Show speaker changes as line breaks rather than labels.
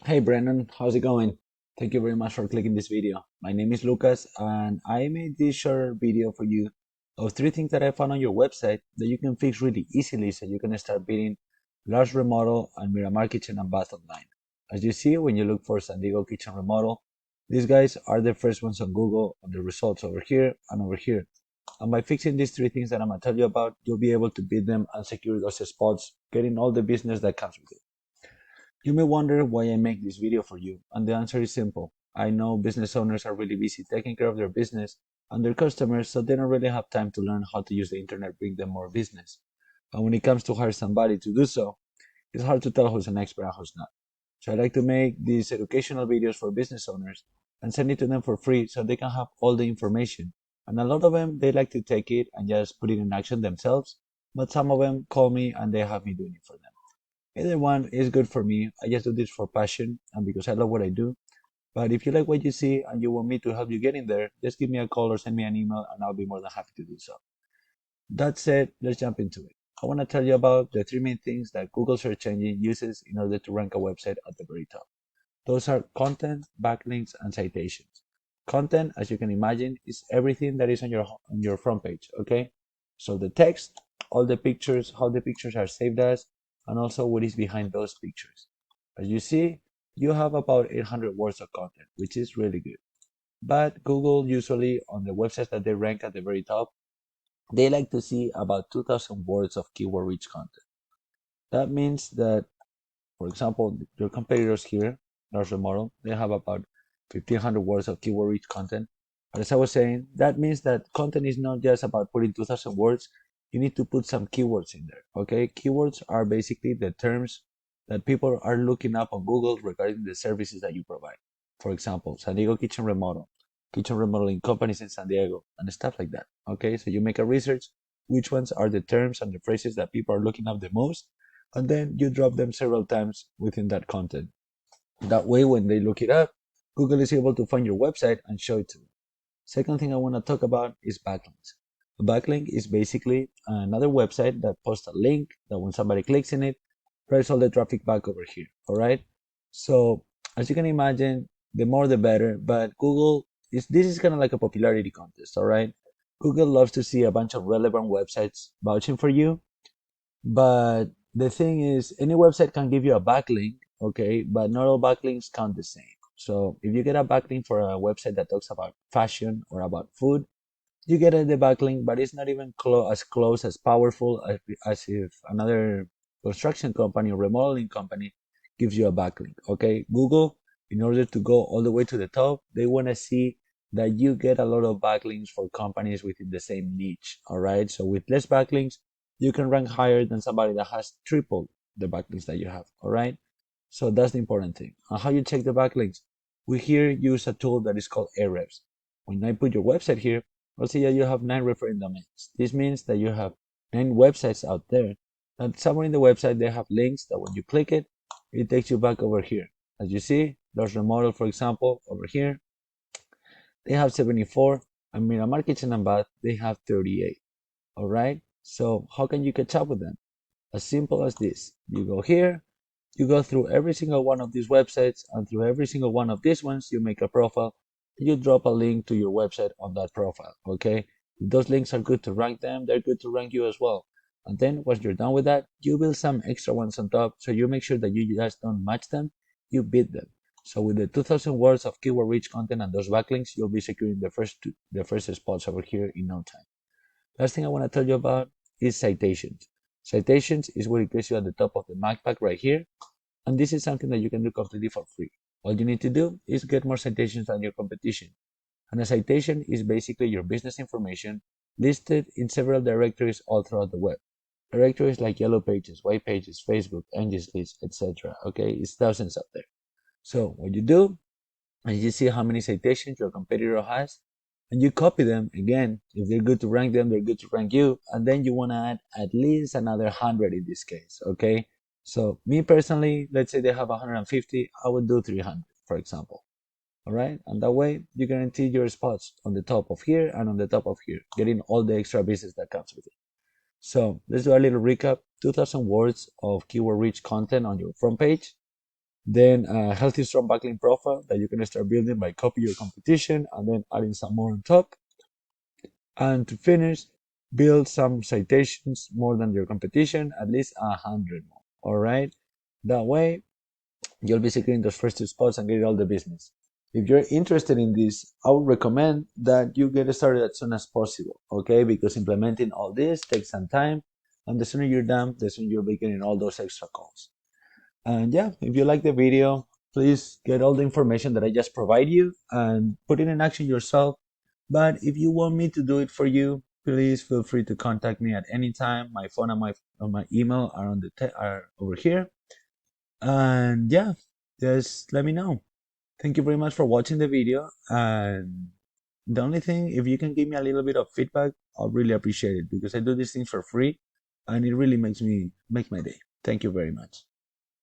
Hey Brennon, how's it going? Thank you very much for clicking this video. My name is Lucas and I made this short video for you of three things that I found on your website that you can fix really easily so you can start beating Lars Remodel and Miramar Kitchen and Bath online. As you see, when you look for San Diego Kitchen Remodel, these guys are the first ones on Google on the results over here and over here. And by fixing these three things that I'm going to tell you about, you'll be able to beat them and secure those spots, getting all the business that comes with it. You may wonder why I make this video for you, and the answer is simple. I know business owners are really busy taking care of their business and their customers, so they don't really have time to learn how to use the internet to bring them more business. And when it comes to hire somebody to do so, it's hard to tell who's an expert and who's not. So I like to make these educational videos for business owners and send it to them for free so they can have all the information. And a lot of them, they like to take it and just put it in action themselves, but some of them call me and they have me doing it for them. Either one is good for me. I just do this for passion and because I love what I do. But if you like what you see and you want me to help you get in there, just give me a call or send me an email and I'll be more than happy to do so. That said, let's jump into it. I want to tell you about the three main things that Google search engine uses in order to rank a website at the very top. Those are content, backlinks, and citations. Content, as you can imagine, is everything that is on your front page, okay? So the text, all the pictures, how the pictures are saved as, and also what is behind those pictures. As you see, you have about 800 words of content, which is really good. But Google usually on the websites that they rank at the very top, they like to see about 2000 words of keyword rich content. That means that, for example, your competitors here, Lars Remodel, they have about 1500 words of keyword rich content. But as I was saying, that means that content is not just about putting 2000 words, you need to put some keywords in there. Okay, keywords are basically the terms that people are looking up on Google regarding the services that you provide. For example, San Diego Kitchen Remodel, kitchen remodeling companies in San Diego, and stuff like that. Okay, so you make a research which ones are the terms and the phrases that people are looking up the most, and then you drop them several times within that content. That way, when they look it up, Google is able to find your website and show it to them. Second thing I want to talk about is backlinks. A backlink is basically another website that posts a link that when somebody clicks in it, drives all the traffic back over here. All right. So as you can imagine, the more the better. But Google is this is kind of like a popularity contest. All right. Google loves to see a bunch of relevant websites vouching for you, but the thing is, any website can give you a backlink, okay, but not all backlinks count the same. So if you get a backlink for a website that talks about fashion or about food, you get the backlink, but it's not even as close as powerful as if another construction company or remodeling company gives you a backlink. Okay, Google, in order to go all the way to the top, they want to see that you get a lot of backlinks for companies within the same niche. All right, so with less backlinks, you can rank higher than somebody that has triple the backlinks that you have. All right, so that's the important thing. And how you check the backlinks? We here use a tool that is called Ahrefs. When I put your website here, I'll see that you have 9 referring domains. This means that you have 9 websites out there. And somewhere in the website, they have links that when you click it, it takes you back over here. As you see, there's the model, for example, over here. They have 74, and Miramar Kitchen and Bath, they have 38. All right. So how can you catch up with them? As simple as this. You go here, you go through every single one of these websites, and through every single one of these ones, you make a profile. You drop a link to your website on that profile. Okay. If those links are good to rank them, they're good to rank you as well. And then once you're done with that, you build some extra ones on top. So you make sure that you just don't match them, you beat them. So with the 2000 words of keyword rich content and those backlinks, you'll be securing the first spots over here in no time. Last thing I want to tell you about is citations. Citations is what it gets you at the top of the Mac pack right here. And this is something that you can do completely for free. All you need to do is get more citations than your competition. And a citation is basically your business information listed in several directories all throughout the web. Directories like Yellow Pages, White Pages, Facebook, Angie's List, etc. Okay, it's thousands up there. So what you do and you see how many citations your competitor has, and you copy them again. If they're good to rank them, they're good to rank you, and then you want to add at least another 100 in this case. Okay, so me personally, let's say they have 150, I would do 300, for example. All right, and that way you guarantee your spots on the top of here and on the top of here, getting all the extra business that comes with it. So let's do a little recap. 2000 words of keyword rich content on your front page. Then a healthy, strong backlink profile that you can start building by copy your competition and then adding some more on top. And to finish, build some citations more than your competition, at least 100 more. All right. That way, you'll be securing those first two spots and getting all the business. If you're interested in this, I would recommend that you get started as soon as possible, okay? Because implementing all this takes some time, and the sooner you're done, the sooner you'll be getting all those extra calls. And yeah, if you like the video, please get all the information that I just provide you and put it in action yourself. But if you want me to do it for you, please feel free to contact me at any time. My phone and my email are are over here. And yeah, just let me know. Thank you very much for watching the video. And the only thing, if you can give me a little bit of feedback, I'll really appreciate it because I do these things for free and it really makes my day. Thank you very much.